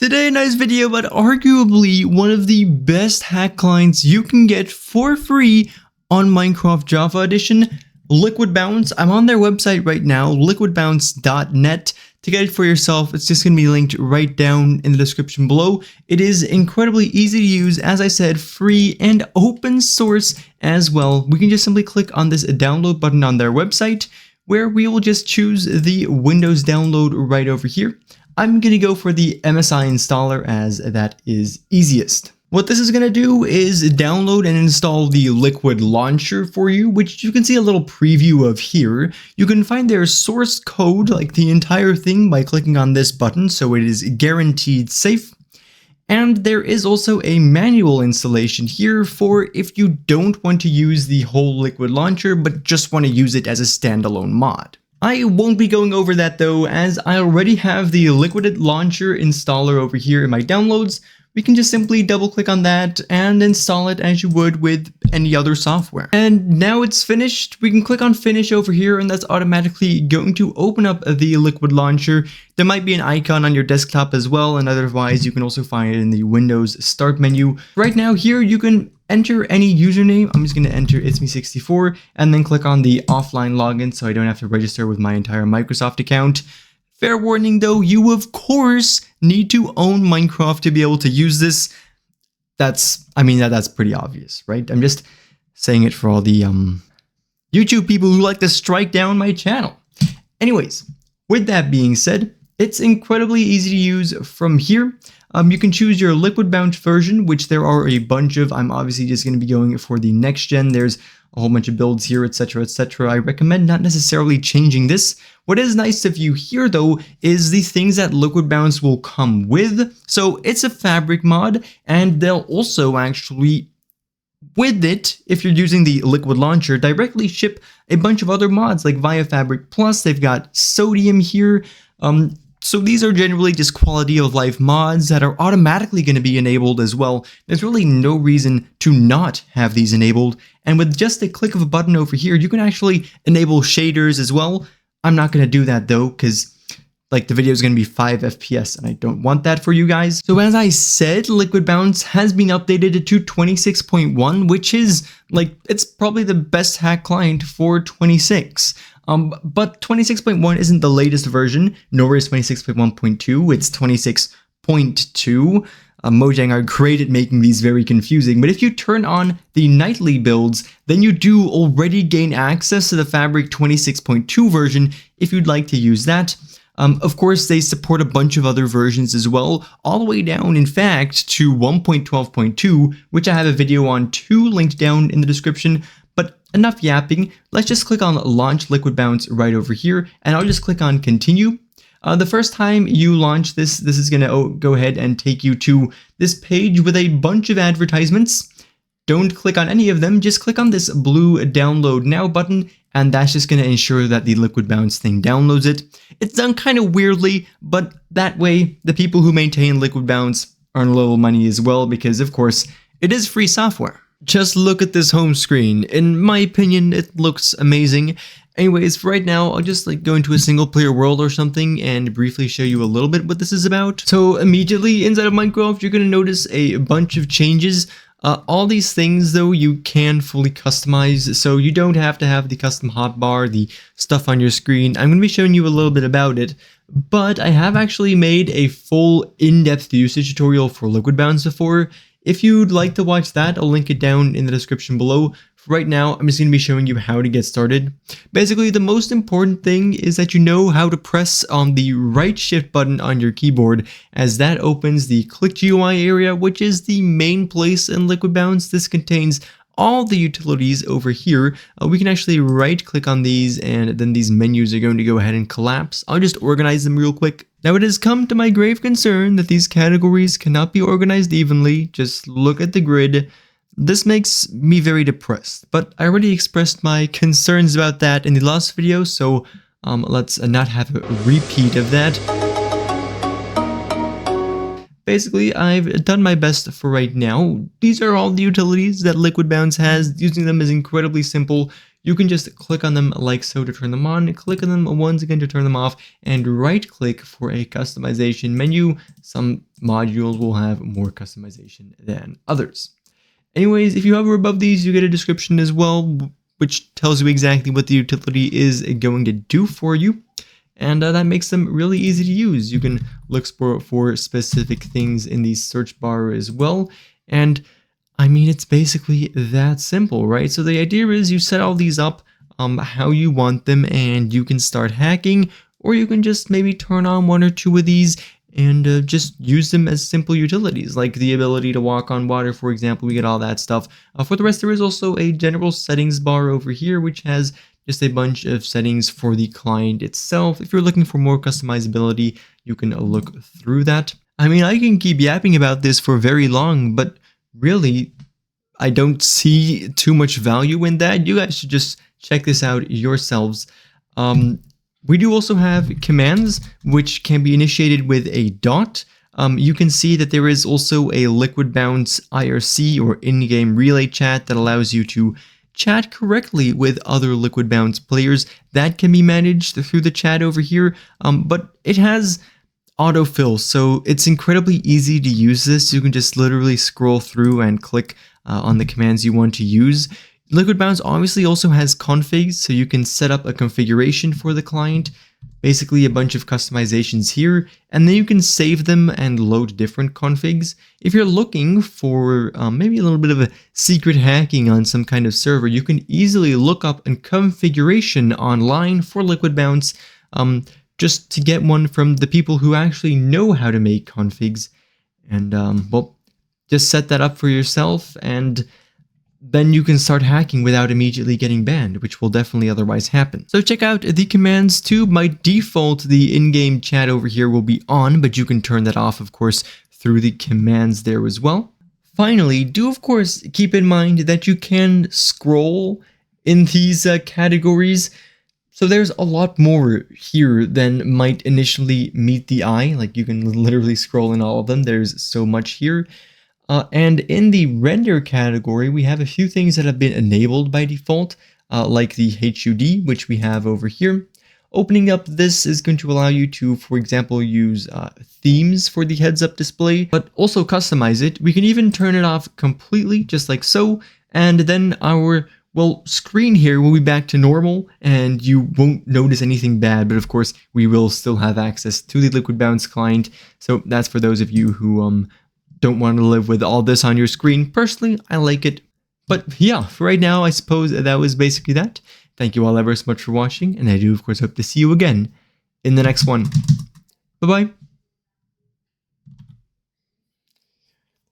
Today, a nice video about arguably one of the best hack clients you can get for free on Minecraft Java Edition, LiquidBounce. I'm on their website right now, liquidbounce.net. To get it for yourself, it's just going to be linked right down in the description below. It is incredibly easy to use, as I said, free and open source as well. We can just simply click on this download button on their website, where we will just choose the Windows download right over here. I'm going to go for the MSI installer as that is easiest. What this is going to do is download and install the Liquid launcher for you, which you can see a little preview of here. You can find their source code, like the entire thing, by clicking on this button, so it is guaranteed safe. And there is also a manual installation here for if you don't want to use the whole Liquid launcher, but just want to use it as a standalone mod. I won't be going over that though, as I already have the Liquid launcher installer over here in my downloads. We can just simply double click on that and install it as you would with any other software. And now it's finished. We can click on finish over here and that's automatically going to open up the Liquid launcher. There might be an icon on your desktop as well, and otherwise you can also find it in the Windows start menu. Right now here you can enter any username. I'm just going to enter itsme64 and then click on the offline login so I don't have to register with my entire Microsoft account. Fair warning though, you of course need to own Minecraft to be able to use this. That's pretty obvious, right? I'm just saying it for all the YouTube people who like to strike down my channel. Anyways, with that being said, it's incredibly easy to use from here. You can choose your LiquidBounce version, which there are a bunch of. I'm obviously just going to be going for the next gen. There's a whole bunch of builds here, etc., etc. I recommend not necessarily changing this. What is nice of you here, though, is the things that LiquidBounce will come with. So it's a fabric mod, and they'll also actually, with it, if you're using the Liquid launcher, directly ship a bunch of other mods like via Fabric Plus. They've got Sodium here. So these are generally just quality of life mods that are automatically going to be enabled as well. There's really no reason to not have these enabled. And with just a click of a button over here, you can actually enable shaders as well. I'm not going to do that though, because like the video is going to be 5 FPS and I don't want that for you guys. So as I said, LiquidBounce has been updated to 26.1, which is like, it's probably the best hack client for 26. But 26.1 isn't the latest version, nor is 26.1.2, it's 26.2. Mojang are great at making these very confusing, but if you turn on the nightly builds, then you do already gain access to the Fabric 26.2 version if you'd like to use that. Of course, they support a bunch of other versions as well, all the way down, in fact, to 1.12.2, which I have a video on too, linked down in the description. But enough yapping, let's just click on Launch LiquidBounce right over here, and I'll just click on Continue. The first time you launch this is going to go ahead and take you to this page with a bunch of advertisements. Don't click on any of them, just click on this blue Download Now button, and that's just going to ensure that the LiquidBounce thing downloads it. It's done kind of weirdly, but that way the people who maintain LiquidBounce earn a little money as well, because of course it is free software. Just look at this home screen. In my opinion, it looks amazing. Anyways, for right now, I'll just go into a single player world or something and briefly show you a little bit what this is about. So immediately inside of Minecraft, you're going to notice a bunch of changes. All these things, though, you can fully customize, so you don't have to have the custom hotbar, the stuff on your screen. I'm going to be showing you a little bit about it, but I have actually made a full in-depth usage tutorial for LiquidBounce before. If you'd like to watch that, I'll link it down in the description below. For right now, I'm just going to be showing you how to get started. Basically, the most important thing is that you know how to press on the right shift button on your keyboard, as that opens the Click GUI area, which is the main place in LiquidBounce. This contains all the utilities over here. We can actually right click on these, and then these menus are going to go ahead and collapse. I'll just organize them real quick. Now it has come to my grave concern that these categories cannot be organized evenly. Just look at the grid. This makes me very depressed, but I already expressed my concerns about that in the last video, so let's not have a repeat of that. Basically, I've done my best for right now. These are all the utilities that LiquidBounce has. Using them is incredibly simple. you can just click on them like so to turn them on, click on them once again to turn them off, and right click for a customization menu. Some modules will have more customization than others. Anyways, if you hover above these, you get a description as well, which tells you exactly what the utility is going to do for you. And that makes them really easy to use. You can look for specific things in the search bar as well. And I mean, it's basically that simple, right? So the idea is you set all these up how you want them and you can start hacking, or you can just maybe turn on one or two of these and just use them as simple utilities, like the ability to walk on water, for example. We get all that stuff. For the rest, there is also a general settings bar over here, which has just a bunch of settings for the client itself. If you're looking for more customizability, you can look through that. I mean, I can keep yapping about this for very long, but really, I don't see too much value in that. You guys should just check this out yourselves. We do also have commands, which can be initiated with a dot. You can see that there is also a LiquidBounce IRC or in-game relay chat that allows you to chat correctly with other LiquidBounce players. That can be managed through the chat over here, but it has autofill, so it's incredibly easy to use this. You can just literally scroll through and click on the commands you want to use. LiquidBounce obviously also has configs, so you can set up a configuration for the client, basically a bunch of customizations here, and then you can save them and load different configs. If you're looking for maybe a little bit of a secret hacking on some kind of server, you can easily look up a configuration online for LiquidBounce just to get one from the people who actually know how to make configs, and well, just set that up for yourself, and then you can start hacking without immediately getting banned, which will definitely otherwise happen. So check out the commands too. By default, the in-game chat over here will be on, but you can turn that off, of course, through the commands there as well. Finally, do of course keep in mind that you can scroll in these categories. So there's a lot more here than might initially meet the eye. Like, you can literally scroll in all of them. There's so much here. And in the render category, we have a few things that have been enabled by default, like the HUD, which we have over here. Opening up this is going to allow you to, for example, use themes for the heads-up display, but also customize it. We can even turn it off completely, just like so, and then our, well, screen here will be back to normal, and you won't notice anything bad, but of course, we will still have access to the LiquidBounce client, so that's for those of you who don't want to live with all this on your screen. Personally, I like it. But yeah, for right now, I suppose that was basically that. Thank you all ever so much for watching, and I do, of course, hope to see you again in the next one. Bye-bye.